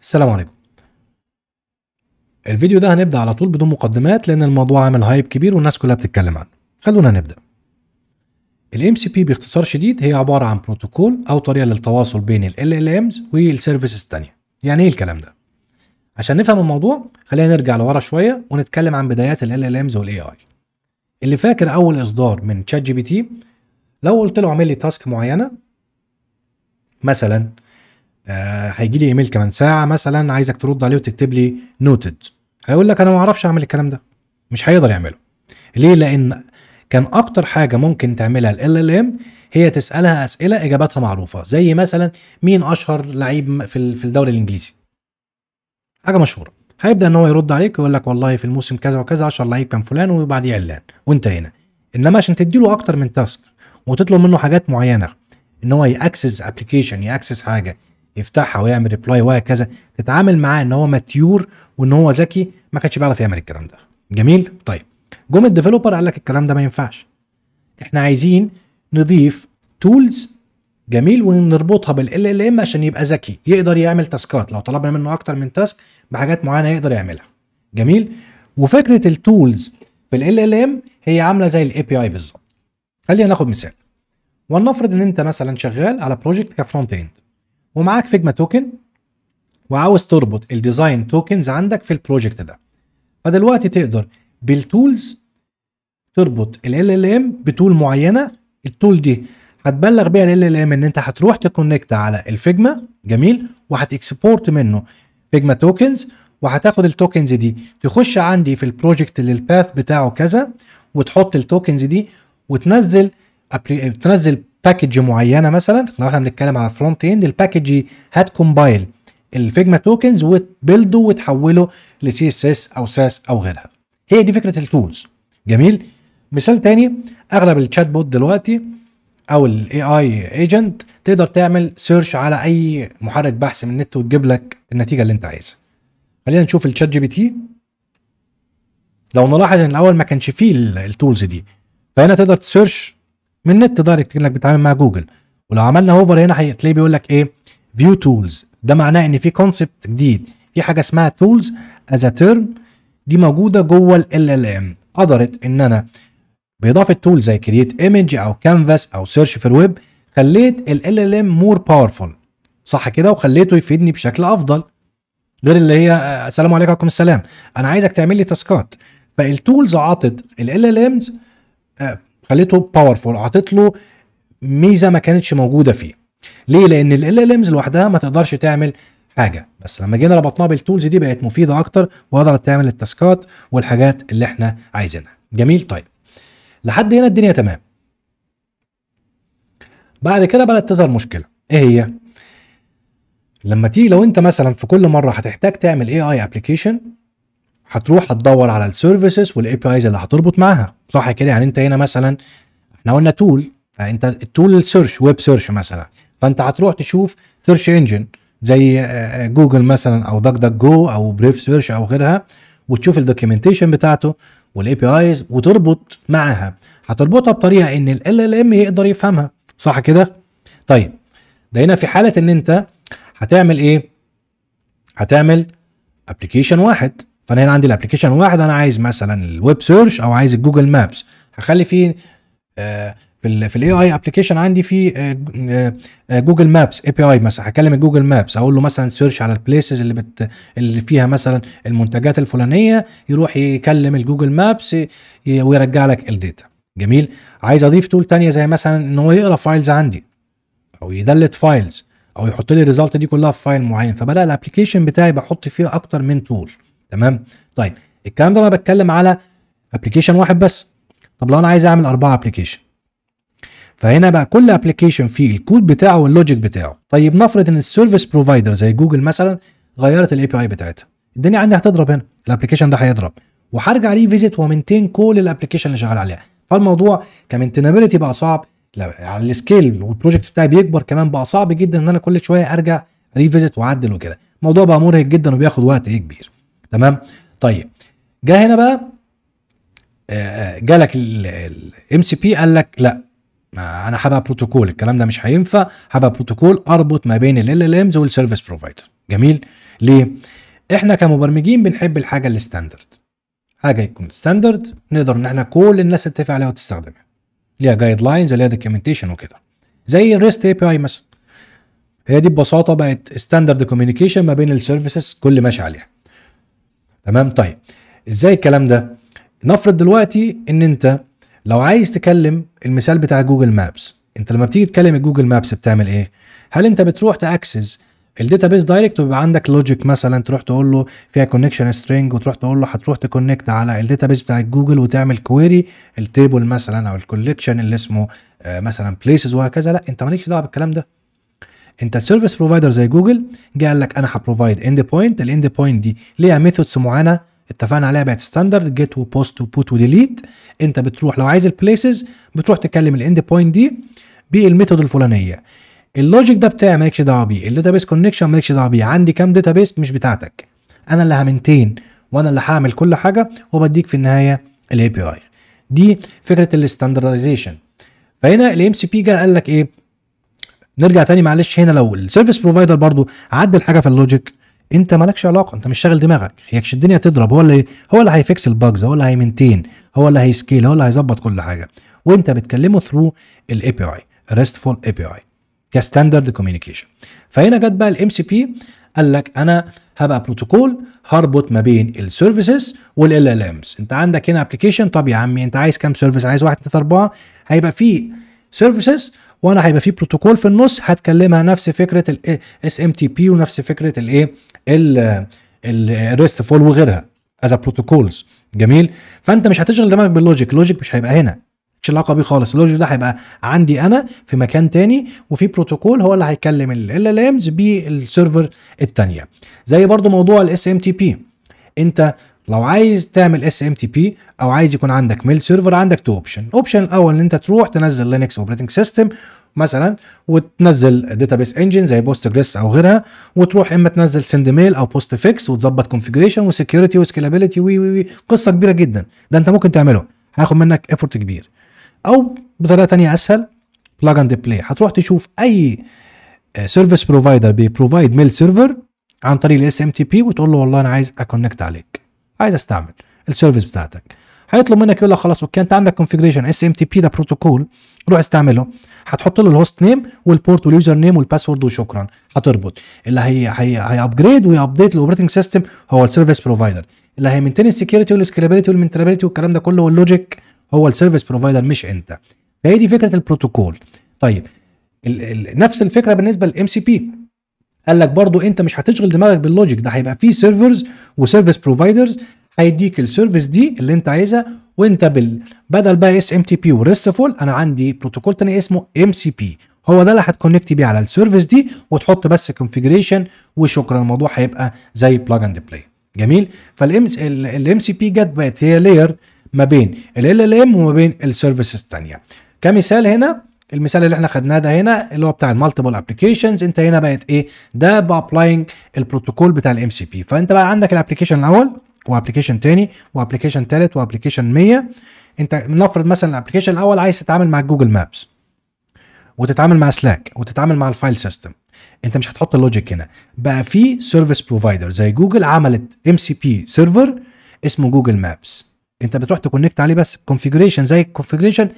السلام عليكم. الفيديو ده هنبدأ على طول بدون مقدمات لأن الموضوع عامل هايب كبير والناس كلها بتتكلم عنه. خلونا نبدأ. ال MCP باختصار شديد هي عبارة عن بروتوكول أو طريقة للتواصل بين ال LLMs والسيرفيسز التانية. يعني إيه الكلام ده؟ عشان نفهم الموضوع خلينا نرجع لورا شوية ونتكلم عن بدايات ال LLMs وال AI. اللي فاكر أول إصدار من تشات جي بي تي، لو قلت له اعمل لي تاسك معينة مثلا هيجي لي ايميل كمان ساعه مثلا عايزك ترد عليه وتكتب لي نوتد، هيقول لك انا ما اعرفش اعمل الكلام ده، مش هيقدر يعمله. ليه؟ لان كان اكتر حاجه ممكن تعملها ال LLM هي تسالها اسئله اجاباتها معروفه، زي مثلا مين اشهر لعيب في الدوري الانجليزي، حاجه مشهوره. هيبدا ان هو يرد عليك ويقول لك والله في الموسم كذا وكذا اشهر لعيب كان فلان وبعديه علان وانتهينا. انما عشان تديله اكتر من تاسك وتطلب منه حاجات معينه، ان هو ياكسس ابلكيشن، ياكسس حاجه، يفتحها ويعمل ريبلاي وهكذا، تتعامل معاه ان هو ماتيور وان هو ذكي، ما كانش بيعرف يعمل الكلام ده. جميل. طيب جم الديفلوبر قال لك الكلام ده ما ينفعش، احنا عايزين نضيف تولز جميل ونربطها بالال ام عشان يبقى ذكي، يقدر يعمل تاسكات، لو طلبنا منه اكتر من تاسك بحاجات معينه يقدر يعملها. جميل. وفكره التولز في ال ام هي عامله زي الاي بي اي بالظبط. خلينا ناخد مثال، ولنفرض ان انت مثلا شغال على بروجكت كفرونت اند ومعاك فيجما توكن وعاوز تربط الديزاين توكنز عندك في البروجكت ده. فدلوقتي تقدر بالتولز تربط ال ام بتول معينه، التول دي هتبلغ بيها ال ام ان انت هتروح تكونكت على الفيجما. جميل. وهتكسبورت منه فيجما توكنز، وهتاخد التوكنز دي تخش عندي في البروجكت اللي الباث بتاعه كذا، وتحط التوكنز دي وتنزل باكج معينه. مثلا لو احنا بنتكلم على فرونت اند، الباكج هتكمبايل الفيجما توكنز وتبيلده وتحوله لسي اس اس او ساس او غيرها. هي دي فكره التولز. جميل. مثال تاني، اغلب الشات بوت دلوقتي او الاي اي ايجنت تقدر تعمل سيرش على اي محرك بحث من النت وتجيب لك النتيجه اللي انت عايزها. خلينا نشوف الشات جي بي تي. لو نلاحظ ان الاول ما كانش فيه التولز دي، فهنا تقدر تسيرش من النت دايركت انك بتتعامل مع جوجل. ولو عملنا هوفر هنا هتلاقيه بيقول لك ايه؟ فيو تولز. ده معناه ان في كونسبت جديد، في حاجه اسمها تولز از ا تيرم، دي موجوده جوه ال ام. قدرت ان انا باضافه تولز زي كرييت ايمج او كانفاس او سيرش في الويب، خليت ال ام مور باورفول، صح كده؟ وخليته يفيدني بشكل افضل، غير اللي هي السلام عليكم السلام، انا عايزك تعمل لي تاسكات. فالتولز عطت ال امز خليته باورفول، عطت له ميزه ما كانتش موجوده فيه. ليه؟ لان ال امز لوحدها ما تقدرش تعمل حاجه، بس لما جينا ربطناها بالتولز دي بقت مفيده اكتر وقدرت تعمل التاسكات والحاجات اللي احنا عايزينها. جميل. طيب لحد هنا الدنيا تمام. بعد كده بدات تظهر مشكله. ايه هي؟ لما تيجي لو انت مثلا في كل مره هتحتاج تعمل اي اي ابلكيشن، هتروح هتدور على السيرفيسز والاي بي ايز اللي هتربط معاها، صح كده؟ يعني انت هنا مثلا احنا قلنا تول، فانت التول السيرش، ويب سيرش مثلا، فانت هتروح تشوف سيرش انجن زي جوجل مثلا او دك دك جو او بريف سيرش او غيرها، وتشوف الدوكيومنتيشن بتاعته والاي بي ايز وتربط معاها. هتربطها بطريقه ان ال ام يقدر يفهمها، صح كده؟ طيب ده هنا في حاله ان انت هتعمل ايه؟ هتعمل ابلكيشن واحد. فانا هنا عندي الابلكيشن واحد، انا عايز مثلا الويب سيرش او عايز الجوجل مابس، هخلي فيه في الاي اي ابلكيشن عندي في جوجل مابس اي بي اي. مثلا هكلم الجوجل مابس اقول له مثلا سيرش على البليسز اللي فيها مثلا المنتجات الفلانيه، يروح يكلم الجوجل مابس ويرجع لك الداتا. جميل. عايز اضيف تول تانية زي مثلا ان هو يقرا فايلز عندي او يدلت فايلز او يحط لي الريزلت دي كلها في فايل معين، فبدا الابلكيشن بتاعي بحط فيه اكتر من تول. تمام. طيب الكلام ده انا بتكلم على ابلكيشن واحد بس. طب لو انا عايز اعمل 4 ابلكيشن، فهنا بقى كل ابلكيشن فيه الكود بتاعه واللوجيك بتاعه. طيب نفرض ان السيرفيس بروفايدر زي جوجل مثلا غيرت الاي بي اي بتاعتها، الدنيا عندي هتضرب، هنا الابلكيشن ده هيضرب وهرجع ليه فيزيت ومنتين كل الابلكيشن اللي شغال عليها. فالموضوع كمينتينابيلتي بقى صعب، على السكيل والبروجكت بتاعي بيكبر كمان بقى صعب جدا ان انا كل شويه ارجع ريفيزيت واعدل وكده. الموضوع بقى مرهق جدا وبياخد وقت كبير. تمام. طيب جه هنا بقى جالك الام سي بي قال لك لا، انا هبقى بروتوكول، الكلام ده مش هينفع، هبقى بروتوكول اربط ما بين ال LLMs والسيرفيس بروفايدر. جميل. ليه؟ احنا كمبرمجين بنحب الحاجه الستاندرد، حاجه يكون ستاندرد نقدر ان احنا كل الناس تتفق عليها وتستخدمها، ليها جايد لاينز وليها دوكيومنتيشن وكده، زي الريست اي بي اي مثلا. هي دي ببساطه بقت ستاندرد كوميونيكيشن ما بين السيرفيسز كل ماشي عليها. تمام. طيب ازاي الكلام ده؟ نفرض دلوقتي ان انت لو عايز تكلم المثال بتاع جوجل مابس، انت لما بتيجي تكلم الجوجل مابس بتعمل ايه؟ هل انت بتروح تاكسس الداتابيس دايركت ويبقى عندك لوجيك مثلا تروح تقول له فيها كونكشن سترينج وتروح تقول له هتروح تكونكت على الداتابيس بتاع جوجل وتعمل كويري التيبل مثلا او الكولكشن اللي اسمه مثلا بليسز وهكذا؟ لا، انت مالكش دعوه بالكلام ده. انت السيرفيس بروفايدر زي جوجل جه قال لك انا هبروفايد اند بوينت، الاند بوينت دي ليها ميثودز معينه اتفقنا عليها بقت ستاندرد، جيت وبوست وبوت وديليت. انت بتروح لو عايز البليسز بتروح تكلم الاند بوينت دي بالميثود الفلانيه. اللوجيك ده بتاعي مالكش دعوه بيه، الداتابيس كونكشن مالكش دعوه بيه، عندي كام داتابيس مش بتاعتك، انا اللي همنتين وانا اللي هعمل كل حاجه وبديك في النهايه الاي بي اي. دي فكره الستاندردايزيشن. فهنا الام سي بي جه قال لك ايه؟ نرجع تاني معلش، هنا لو السيرفيس بروفايدر برضو عدل حاجه في اللوجيك انت مالكش علاقه، انت مش شاغل دماغك، هيكش الدنيا تضرب، هو اللي هيفكس الباجز، هو اللي هيمنتين، هو اللي هيسكيل، هو اللي هيظبط كل حاجه، وانت بتكلمه ثرو الاي بي اي، ريستفول اي بي اي كستاندرد كوميونيكيشن. فهنا جت بقى الام سي بي قال لك انا هبقى بروتوكول هربط ما بين السيرفيسز والال ال امز. انت عندك هنا ابلكيشن، طب يا عمي انت عايز كام سيرفيس؟ عايز 1 2 4، هيبقى فيه سيرفيسز وانا هيبقى في بروتوكول في النص هتكلمها نفس فكره الاس ام تي بي ونفس فكره الايه الريستفول وغيرها از بروتوكولز. جميل. فانت مش هتشغل دماغك باللوجيك، اللوجيك مش هيبقى هنا، مش علاقه بيه خالص، اللوجيك ده هيبقى عندي انا في مكان تاني، وفي بروتوكول هو اللي هيكلم ال ال امز بالسيرفر الثانيه. زي برضو موضوع الاس ام تي بي، انت لو عايز تعمل اس ام تي بي او عايز يكون عندك ميل سيرفر، عندك تو اوبشن. اوبشن الاول ان انت تروح تنزل لينكس اوبريتنج سيستم مثلا وتنزل داتابيس انجن زي بوست جريس او غيرها، وتروح اما تنزل سند ميل او بوست فيكس وتظبط كونفيجريشن وسكيورتي وسكيلابيلتي وي قصه كبيره جدا، ده انت ممكن تعمله هياخد منك ايفورت كبير. او بطريقه ثانيه اسهل، بلاج اند بلاي، هتروح تشوف اي سيرفيس بروفايدر بيبروفايد ميل سيرفر عن طريق الاس ام تي بي وتقول له والله انا عايز اكونكت عليك، عايز استعمل السيرفيس بتاعتك، هيطلب منك يقول لك خلاص اوكي انت عندك كونفيجريشن اس ام تي بي ده بروتوكول روح استعمله، هتحط له الهوست نيم والبورت واليوزر نيم والباسورد وشكرا، هتربط. اللي هي ابجريد ويابديت الاوبريتنج سيستم هو السيرفيس بروفايدر، اللي هيمنتين السكيورتي والسكيلابيلتي والمنتنابيلتي والكلام ده كله واللوجيك هو السيرفيس بروفايدر مش انت. فهي دي فكره البروتوكول. طيب نفس الفكره بالنسبه للام سي بي، قال لك برضو انت مش هتشغل دماغك باللوجيك، ده هيبقى فيه سيرفرز وسيرفيس بروفايدرز هيديك السيرفيس دي اللي انت عايزها، وانت بدل بقى اس ام تي بي وريستفول انا عندي بروتوكول تاني اسمه ام سي بي، هو ده اللي هتكونكت بيه على السيرفيس دي وتحط بس كونفيجريشن وشكرا، الموضوع هيبقى زي بلاج اند بلاي. جميل. فالام سي بي جت بقت هي لاير ما بين ال ال ام وما بين السيرفيسز الثانيه. كمثال هنا المثال اللي احنا خدناه ده هنا اللي هو بتاع المالتيبل ابلكيشنز، انت هنا بقت ايه؟ ده بابلاينج البروتوكول بتاع الام سي بي. فانت بقى عندك الابلكيشن الاول وابلكيشن تاني وابلكيشن تالت وابلكيشن 100. انت نفرض مثلا الابلكيشن الاول عايز تتعامل مع جوجل مابس وتتعامل مع سلاك وتتعامل مع الفايل سيستم، انت مش هتحط اللوجيك هنا، بقى في سيرفيس بروفايدر زي جوجل عملت ام سي بي سيرفر اسمه جوجل مابس، انت بتروح تكونكت عليه بس كونفيجريشن زي كونفيجريشن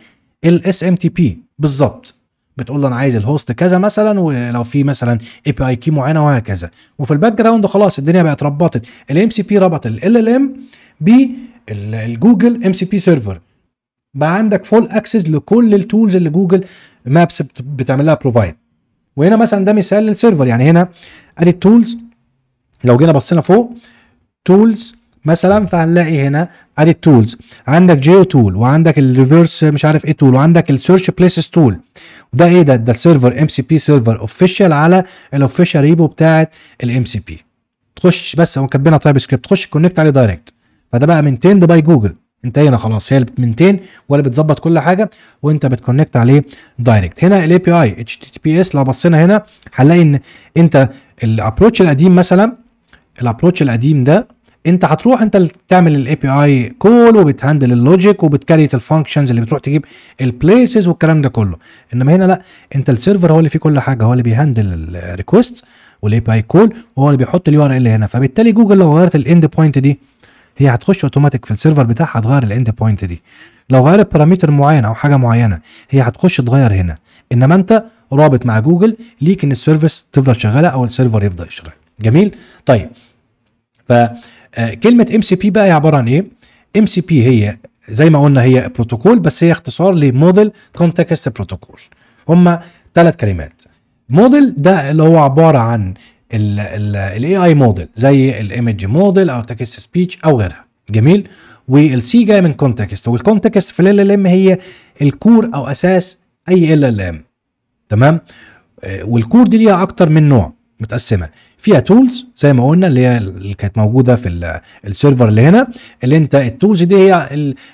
الاس ام تي بي بالظبط، بتقول له انا عايز الهوست كذا مثلا ولو في مثلا اي بي اي كي معينه وهكذا، وفي الباك جراوند خلاص الدنيا بقت ربطت، الام سي بي ربط ال ال ام بالجوجل ام سي بي سيرفر، بقى عندك فول اكسس لكل التولز اللي جوجل مابس بتعمل لها بروفايد. وهنا مثلا ده مثال للسيرفر، يعني هنا ادي التولز، لو جينا بصينا فوق تولز مثلا فهنلاقي هنا ادي التولز، عندك جيو تول وعندك الريفرس مش عارف ايه تول وعندك السيرش بليسز تول، وده ايه ده السيرفر ام سي بي سيرفر اوفيشال على الاوفيشال ريبو بتاعت الام سي بي، تخش بس هو كاتبينها تايب سكريبت تخش كونكت عليه دايركت، فده بقى منتيند باي جوجل، انت هنا خلاص هي اللي بتمنتين ولا بتظبط كل حاجه وانت بتكونكت عليه دايركت. هنا الاي بي اي اتش تي بي اس لو بصينا هنا هنلاقي ان انت الابروتش القديم مثلا، الابروتش القديم ده انت هتروح انت اللي تعمل الاي بي اي كول وبتهندل اللوجيك وبتكريت الفانكشنز اللي بتروح تجيب البليسز والكلام ده كله، انما هنا لا، انت السيرفر هو اللي فيه كل حاجه، هو اللي بيهندل الريكوست والاي بي اي كول، وهو اللي بيحط اليو ار ال هنا. فبالتالي جوجل لو غيرت الاند بوينت دي هي هتخش اوتوماتيك في السيرفر بتاعها تغير الاند بوينت دي. لو غيرت بارامتر معين او حاجه معينه هي هتخش تغير هنا. انما انت رابط مع جوجل ليك ان السيرفيس تفضل شغاله او السيرفر يفضل شغال. جميل. طيب فكلمه ام سي بي بقى هي عباره عن ايه؟ ام سي بي هي زي ما قلنا هي بروتوكول، بس هي اختصار لموديل كونتكست بروتوكول. هما 3 كلمات. موديل ده اللي هو عباره عن الاي اي موديل زي الايمج موديل او تكست سبيتش او غيرها. جميل. والسي جاي من كونتكست، والكونتكست في ال ام هي الكور او اساس اي ال ام. تمام. والكور دي ليها اكتر من نوع متقسمه، فيها تولز زي ما قلنا اللي هي اللي كانت موجوده في السيرفر اللي هنا، اللي انت التولز دي هي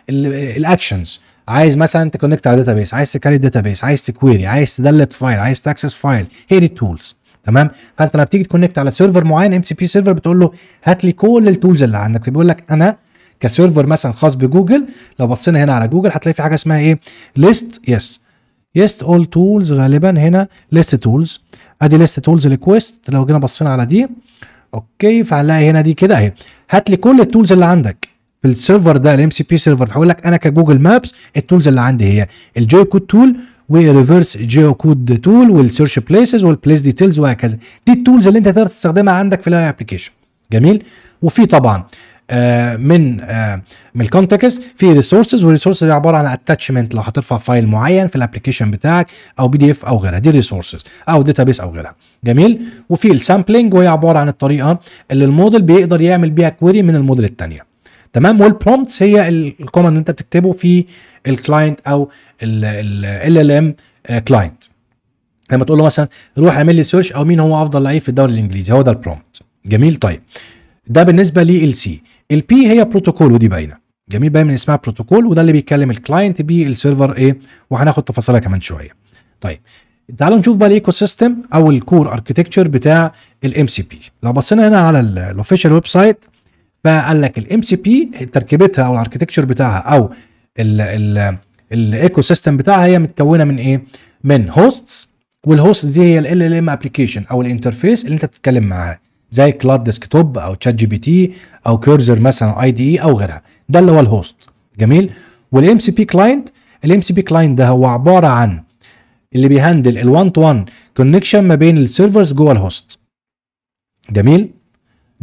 الاكشنز. عايز مثلا تكونكت على داتابيس، عايز تكاري داتابيس، عايز تكويري، عايز تدلت فايل، عايز تاكسس فايل، هي دي التولز. تمام. فانت لما بتيجي تكونكت على سيرفر معين ام سي بي سيرفر بتقول له هات لي كل التولز اللي عندك. بيقول لك انا كسيرفر مثلا خاص بجوجل، لو بصينا هنا على جوجل هتلاقي في حاجه اسمها ايه؟ ليست. يس اول تولز غالبا هنا ليست تولز. ادي ليست تولز ريكويست. لو جينا بصينا على دي اوكي فهنلاقي هنا دي كده اهي، هات لي كل التولز اللي عندك في السيرفر ده الام سي بي سيرفر. هقول لك انا كجوجل مابس التولز اللي عندي هي الجيو كود تول وريفرس جيو كود تول والسيرش بليسز والبليس ديتيلز وهكذا. دي التولز اللي انت تقدر تستخدمها عندك في الاي ابلكيشن. جميل. وفي طبعا من الكونتكست في ريسورسز، والريسورسز عباره عن اتاتشمنت لو هترفع فايل معين في الابلكيشن بتاعك او بي دي اف او غيرها، دي ريسورسز او داتابيس او غيرها. جميل. وفي السامبلنج وهي عباره عن الطريقه اللي الموديل بيقدر يعمل بيها كويري من الموديل الثانيه. تمام. والبرومبتس هي الكوماند اللي انت بتكتبه في الكلاينت او ال ام كلاينت. لما تقول له مثلا روح اعمل لي سيرش او مين هو افضل لعيب في الدوري الانجليزي، هو ده البرومبت. جميل. طيب ده بالنسبه لل سي. البي هي بروتوكول ودي باينه. جميل. باين من اسمها بروتوكول، وده اللي بيتكلم الكلاينت بيه السيرفر ايه، وهناخد تفاصيلها كمان شويه. طيب تعالوا نشوف بقى الايكو سيستم او الكور اركتكتشر بتاع الام سي بي. لو بصينا هنا على الاوفيشال ويب سايت فقال لك الام سي بي تركيبتها او الاركتكتشر بتاعها او الايكو سيستم بتاعها هي متكونه من ايه؟ من هوستس، والهوست دي هي ال ام ابلكيشن او الانترفيس اللي انت بتتكلم معاها زي كلاود ديسكتوب او تشات جي بي تي او كيرزر مثلا اي دي اي او غيرها. ده اللي هو الهوست. جميل. والام سي بي كلاينت، الام سي بي كلاينت ده هو عباره عن اللي بيهندل ال1 تو 1 كونكشن ما بين السيرفرز جوه الهوست. جميل.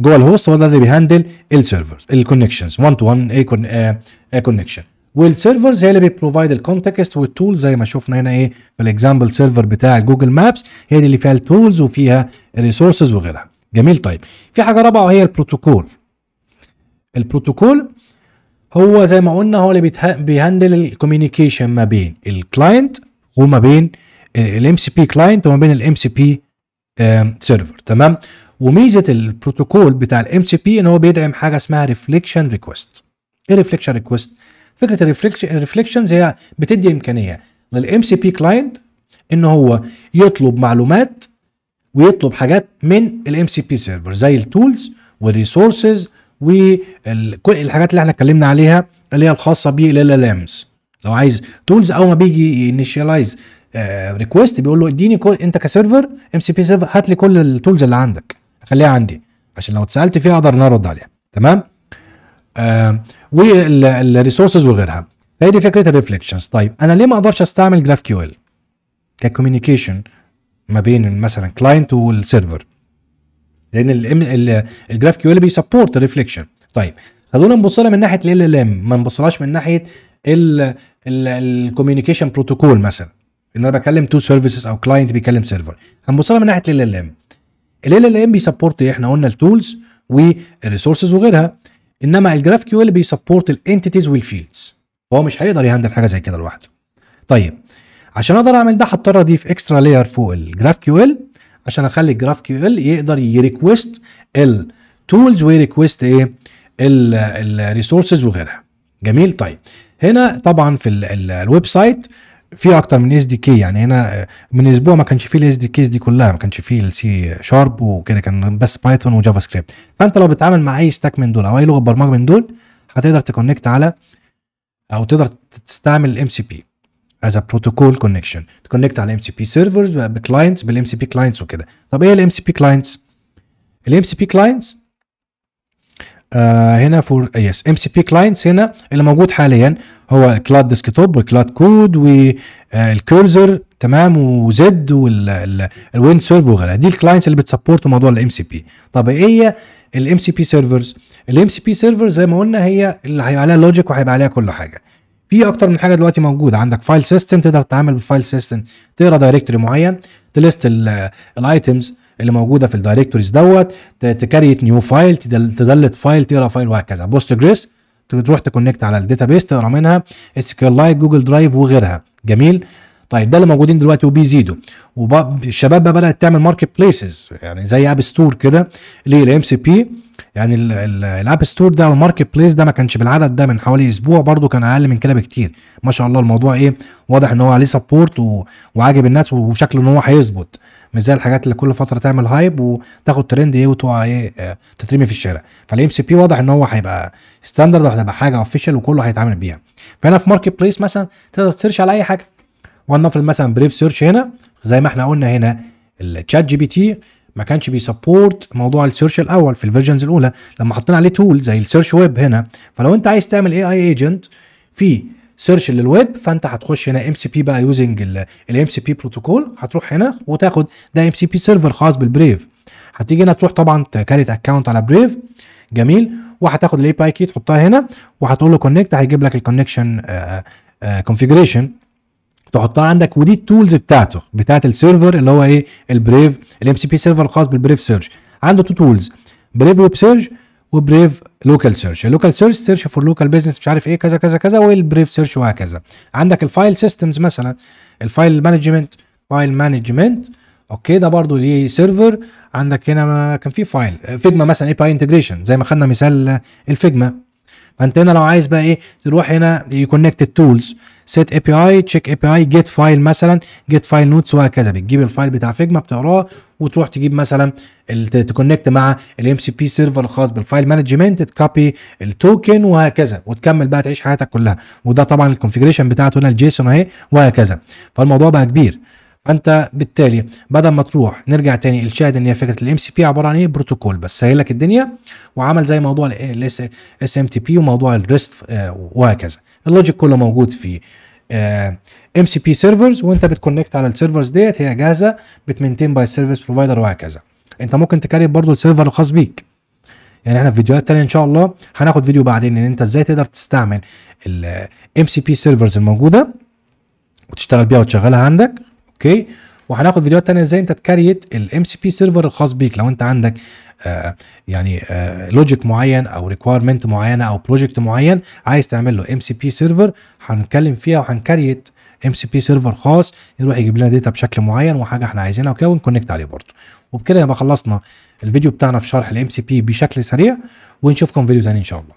جوه الهوست هو ده اللي بيهندل السيرفرز الكونكشنز 1 تو 1 كونكشن، والسيرفرز هي اللي بيبروفايد الكونتكست والتولز زي ما شفنا هنا ايه في الاكزامبل سيرفر بتاع جوجل مابس، هي دي اللي فيها التولز وفيها الريسورسز وغيرها. جميل. طيب في حاجه رابعه وهي البروتوكول. البروتوكول هو زي ما قلنا هو اللي بيهندل الكوميونيكيشن ما بين الكلاينت وما بين الام سي بي كلاينت وما بين الام سي بي سيرفر. تمام. وميزه البروتوكول بتاع الام سي بي ان هو بيدعم حاجه اسمها ريفليكشن ريكوست. ايه ريفليكشن ريكوست؟ فكره الريفليكشنز هي بتدي امكانيه للام سي بي كلاينت ان هو يطلب معلومات ويطلب حاجات من الام سي بي سيرفر زي التولز والريسورسز وكل الحاجات اللي احنا اتكلمنا عليها اللي هي الخاصه بالال ال امز. لو عايز تولز او ما بيجي انيشيالايز ريكويست بيقول له اديني كل انت كسيرفر ام سي بي سيرفر هات لي كل التولز اللي عندك خليها عندي عشان لو اتسالت فيها اقدر ارد عليها. تمام. والريسورسز وغيرها. فهي دي فكره الريفليكشنز. طيب انا ليه ما اقدرش استعمل جراف كيو ال ككوميونيكيشن ما بين مثلا كلاينت والسيرفر؟ لان الجراف كيو ال بيسبورت الريفليكشن. طيب خلونا نبص لها من ناحيه ال ال ام، ما نبصلهاش من ناحيه الكوميونيكيشن بروتوكول مثلا ان انا بكلم تو سيرفيسز او كلاينت بيكلم سيرفر. هنبص لها من ناحيه ال ال ام. ال ال ام بيسبورت ايه؟ احنا قلنا التولز والريسورسز وغيرها، انما الجراف كيو ال بيسبورت الانتيتيز والفيلدز، فهو مش هيقدر يهندل حاجه زي كده لوحده. طيب عشان اقدر اعمل ده هضطر اضيف اكسترا لاير فوق الجراف كيو ال عشان اخلي الجراف كيو ال يقدر يريكويست التولز ويريكويست ايه الريسورسز وغيرها. جميل. طيب هنا طبعا في الويب سايت في اكتر من اس دي كي، يعني هنا من اسبوع ما كانش فيه الاس دي كيز دي كلها، ما كانش فيه السي شارب وكده، كان بس بايثون وجافا سكريبت. فانت لو بتتعامل مع اي ستاك من دول او اي لغه برمجه من دول هتقدر تكونكت على او تقدر تستعمل الام سي بي. as a protocol connection تكونكت على MCP servers بكلاينتس بالMCP clients وكده. طب ايه الMCP clients؟ الMCP clients هنا فور يس MCP clients هنا اللي موجود حاليا هو الكلاد ديسكتوب والكلاد كود والكيرزر تمام وزد والوين سيرف وغيرها. دي الكلاينتس اللي بتسبورت موضوع الMCP. طب ايه هي الMCP سيرفرز؟ الMCP سيرفرز زي ما قلنا هي اللي هيبقى عليها لوجيك وهيبقى عليها كل حاجه. في اكتر من حاجه دلوقتي موجوده. عندك فايل سيستم تقدر تتعامل بالفايل سيستم، تقرا دايركتوري معين، تليست الايتمز اللي موجوده في الدايركتوريز دوت، تكريت نيو فايل، تدلت فايل، تقرا فايل وهكذا. بوست جريس تروح تكونكت على الداتابيس تقرا منها، SQL لايت، جوجل درايف وغيرها. جميل. طيب ده اللي موجودين دلوقتي وبيزيدوا، والشباب بقى بدات تعمل ماركت بليسز يعني زي اب ستور كده للام سي بي. يعني الاب ستور ده والماركت بليس ده ما كانش بالعدد ده من حوالي اسبوع، برده كان اقل من كده بكتير. ما شاء الله الموضوع ايه واضح ان هو عليه سبورت وعاجب الناس وشكله ان هو هيظبط، مش زي الحاجات اللي كل فتره تعمل هايب وتاخد ترند ايه وتقع ايه تترمي في الشارع. فالام سي بي واضح ان هو هيبقى ستاندرد وهتبقى حاجه اوفيشال وكله هيتعامل بيها. فهنا في ماركت بليس مثلا تقدر تسيرش على اي حاجه، ولنفرض مثلا بريف سيرش هنا زي ما احنا قلنا هنا الشات جي بي تي ما كانش بيسبورت موضوع السيرش الاول في الفيرجنز الاولى، لما حطينا عليه تول زي السيرش ويب هنا. فلو انت عايز تعمل اي ايجنت في سيرش للويب فانت هتخش هنا ام سي بي بقى يوزنج الام سي بي بروتوكول، هتروح هنا وتاخد ده ام سي بي سيرفر خاص بالبريف. هتيجي هنا تروح طبعا تكريت اكونت على بريف. جميل. وهتاخد الاي بي اي كي تحطها هنا وهتقول له كونكت، هيجيب لك الكونكشن كونفيجريشن تحطها عندك، ودي التولز بتاعته بتاعت السيرفر اللي هو ايه البريف الام سي بي سيرفر الخاص بالبريف سيرش. عنده تو تولز، بريف ويب سيرش وبريف لوكال سيرش. اللوكال سيرش فور لوكال بزنس مش عارف ايه كذا كذا كذا، والبريف سيرش وهكذا. عندك الفايل سيستمز مثلا الفايل مانجمنت اوكي ده برضو ليه سيرفر. عندك هنا كان في فايل فيجما مثلا اي بي اي انتجريشن زي ما خدنا مثال الفيجما. فانت هنا لو عايز بقى ايه تروح هنا يكونكت التولز سيت اي بي اي تشيك اي بي اي جيت فايل مثلا جيت فايل نوتس وهكذا، بتجيب الفايل بتاع فيجما بتقراه وتروح تجيب مثلا تكونكت مع الام سي بي سيرفر الخاص بالفايل مانجمنت، تكوبي التوكن وهكذا وتكمل بقى تعيش حياتك كلها. وده طبعا الكونفيجريشن بتاعته هنا الجيسون اهي وهكذا. فالموضوع بقى كبير. فانت بالتالي بدل ما تروح نرجع تاني الشاهد ان هي فكره الام سي بي عباره عن ايه بروتوكول بس سهل لك الدنيا وعمل زي موضوع الاس ام تي بي وموضوع الريست وهكذا. اللوجيك كله موجود في ام سي بي سيرفرز، وانت بتكونكت على السيرفرز ديت هي جاهزه بتمنتين باي سيرفيس بروفايدر وهكذا. انت ممكن تكريت برضو السيرفر الخاص بيك. يعني احنا في فيديوهات تانية ان شاء الله هناخد فيديو بعدين ان انت ازاي تقدر تستعمل الام سي بي سيرفرز الموجوده وتشتغل بيها وتشغلها عندك. اوكي. وهناخد فيديوهات تانية ازاي انت تكريت الام سي بي سيرفر الخاص بيك لو انت عندك يعني لوجيك معين او ريكويرمنت معينه او بروجكت معين عايز تعمل له ام سي بي سيرفر. هنتكلم فيها وهنكريت ام سي بي سيرفر خاص يروح يجيب لنا داتا بشكل معين وحاجه احنا عايزينها وكده ونكونكت عليه برضه. وبكده يبقى خلصنا الفيديو بتاعنا في شرح الام سي بي بشكل سريع، ونشوفكم فيديو تاني ان شاء الله.